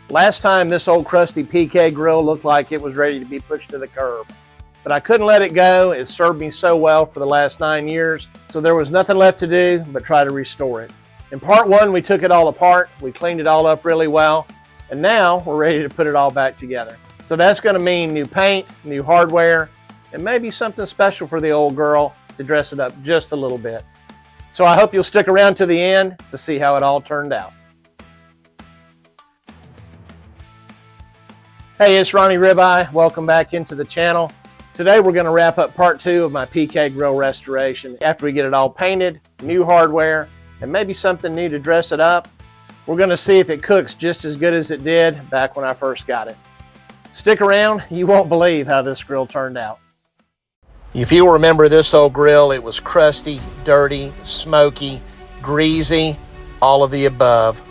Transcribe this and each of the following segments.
Last time this old crusty PK grill looked like it was ready to be pushed to the curb. But I couldn't let it go. It served me so well for the last 9 years, so there was nothing left to do but try to restore it. In part one, we took it all apart, we cleaned it all up really well, and now we're ready to put it all back together. So that's going to mean new paint, new hardware, and maybe something special for the old girl to dress it up just a little bit. So I hope you'll stick around to the end to see how it all turned out. Hey, it's Ronnie Ribeye. Welcome back into the channel. Today we're going to wrap up part 2 of my PK grill restoration. After we get it all painted, new hardware, and maybe something new to dress it up, we're going to see if it cooks just as good as it did back when I first got it. Stick around, you won't believe how this grill turned out. If you remember this old grill, it was crusty, dirty, smoky, greasy, all of the above.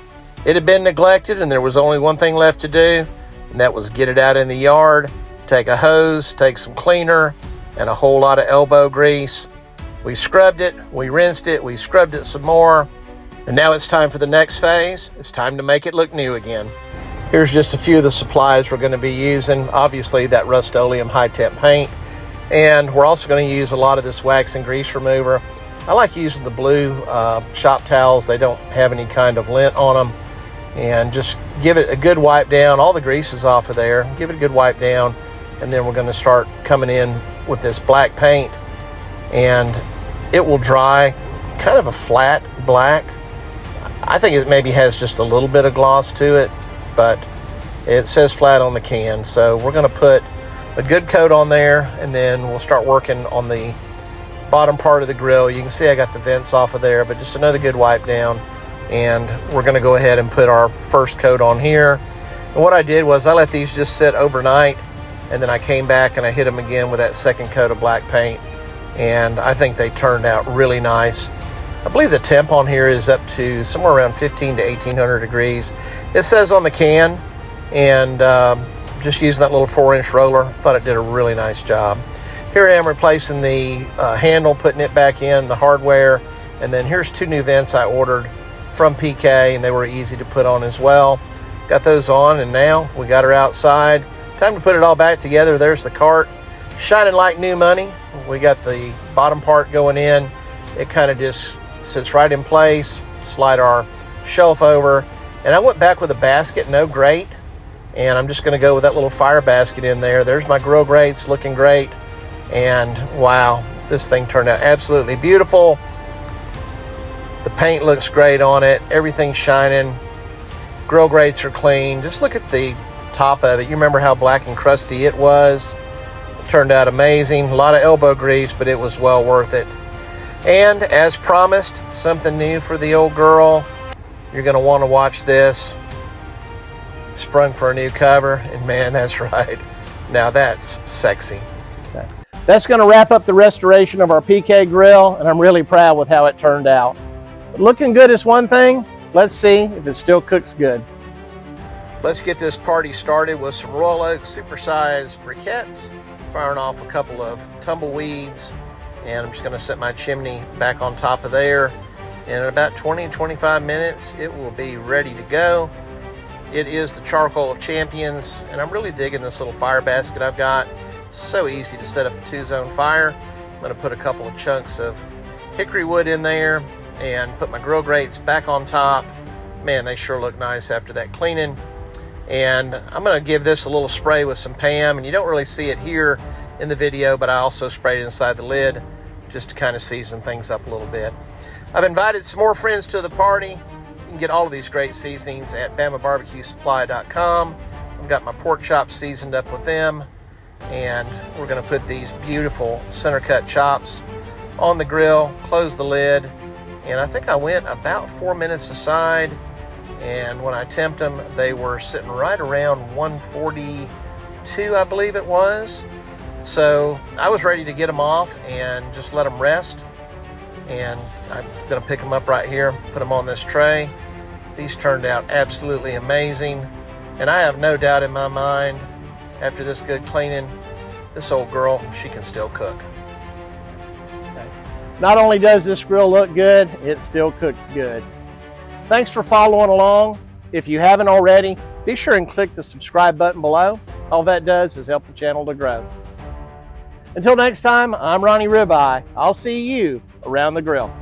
It had been neglected and there was only one thing left to do, and that was get it out in the yard, take a hose, take some cleaner, and a whole lot of elbow grease. We scrubbed it, we rinsed it, we scrubbed it some more, and now it's time for the next phase. It's time to make it look new again. Here's just a few of the supplies we're going to be using. Obviously that Rustoleum High Temp paint, and we're also going to use a lot of this wax and grease remover. I like using the blue shop towels. They don't have any kind of lint on them, and just give it a good wipe down. All the grease is off of there. Give it a good wipe down, and then we're going to start coming in with this black paint, and it will dry kind of a flat black. I think it maybe has just a little bit of gloss to it, but it says flat on the can. So we're going to put a good coat on there, and then we'll start working on the bottom part of the grill. You can see I got the vents off of there, but just another good wipe down, and we're going to go ahead and put our first coat on here. And what I did was I let these just sit overnight, and then I came back and I hit them again with that second coat of black paint, and I think they turned out really nice. I believe the temp on here is up to somewhere around 15 to 1800 degrees. It says on the can, and just using that little 4-inch roller, thought it did a really nice job. Here I am replacing the handle, putting it back in, the hardware, and then here's 2 new vents I ordered from PK, and they were easy to put on as well. Got those on, and now we got her outside. Time to put it all back together. There's the cart, shining like new money. We got the bottom part going in. It kind of just sits right in place. Slide our shelf over, and I went back with a basket, no grate, and I'm just going to go with that little fire basket in there. There's my grill grates, looking great, and wow, this thing turned out absolutely beautiful. The paint looks great on it. Everything's shining. Grill grates are clean. Just look at the top of it. You remember how black and crusty it was? It turned out amazing. A lot of elbow grease, but it was well worth it. And as promised, something new for the old girl. You're going to want to watch this. Sprung for a new cover, and man, that's right. Now that's sexy. That's going to wrap up the restoration of our PK grill, and I'm really proud with how it turned out. But looking good is one thing. Let's see if it still cooks good. Let's get this party started with some Royal Oak supersized briquettes, firing off a couple of tumbleweeds, and I'm just going to set my chimney back on top of there. And in about 20 to 25 minutes, it will be ready to go. It is the charcoal of champions, and I'm really digging this little fire basket I've got. It's so easy to set up a 2-zone fire. I'm going to put a couple of chunks of hickory wood in there and put my grill grates back on top. Man, they sure look nice after that cleaning. And I'm going to give this a little spray with some Pam, and you don't really see it here in the video, but I also sprayed it inside the lid just to kind of season things up a little bit. I've invited some more friends to the party. You can get all of these great seasonings at BamaBarbecueSupply.com. I've got my pork chops seasoned up with them, and we're going to put these beautiful center cut chops on the grill, close the lid, and I think I went about 4 minutes aside, and when I temped them, they were sitting right around 142, I believe it was. So I was ready to get them off and just let them rest, and I'm going to pick them up right here, put them on this tray. These turned out absolutely amazing, and I have no doubt in my mind, after this good cleaning, this old girl, she can still cook. Okay. Not only does this grill look good, it still cooks good. Thanks for following along. If you haven't already, be sure and click the subscribe button below. All that does is help the channel to grow. Until next time, I'm Ronnie Ribeye. I'll see you around the grill.